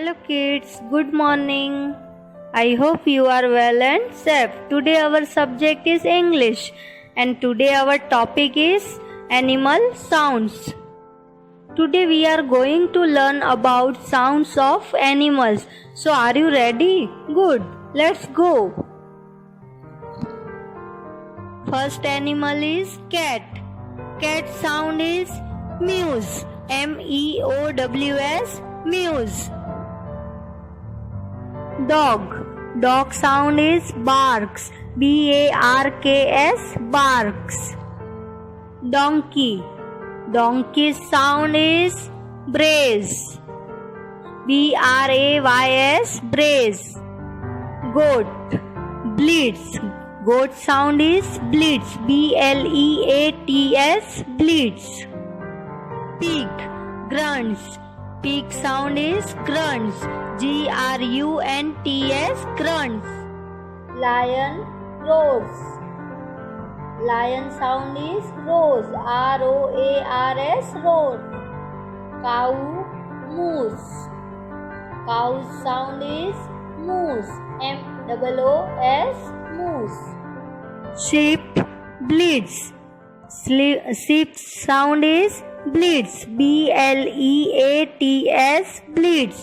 Hello kids, good morning. I hope you are well and safe. Today our subject is English and today our topic is animal sounds. Today we are going to learn about sounds of animals. So are you ready? Good. Let's go. First animal is cat. Cat sound is mews. M-E-O-W-S, mews. Dog. Dog sound is barks. B-A-R-K-S, barks. Donkey. Donkey sound is brays. B-R-A-Y-S, brays. Goat. Bleats. Goat sound is bleats. B-L-E-A-T-S, bleats. Pig. Grunts. Pig sound is grunts. G-R-U-N-T-S, grunts. Lion. Roars. Lion sound is roars. R-O-A-R-S, roars. Cow. Moose. Cow sound is moose. M-O-O-S, moose. Sheep. Bleats. Sheep sound is bleats. B-L-E-A-T-S, bleats.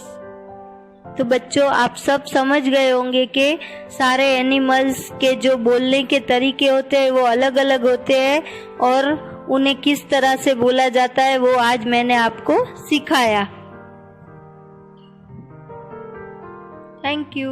तो बच्चों आप सब समझ गए होंगे कि सारे animals के जो बोलने के तरीके होते हैं वो अलग अलग होते हैं और उन्हें किस तरह से बोला जाता है वो आज मैंने आपको सिखाया। Thank you.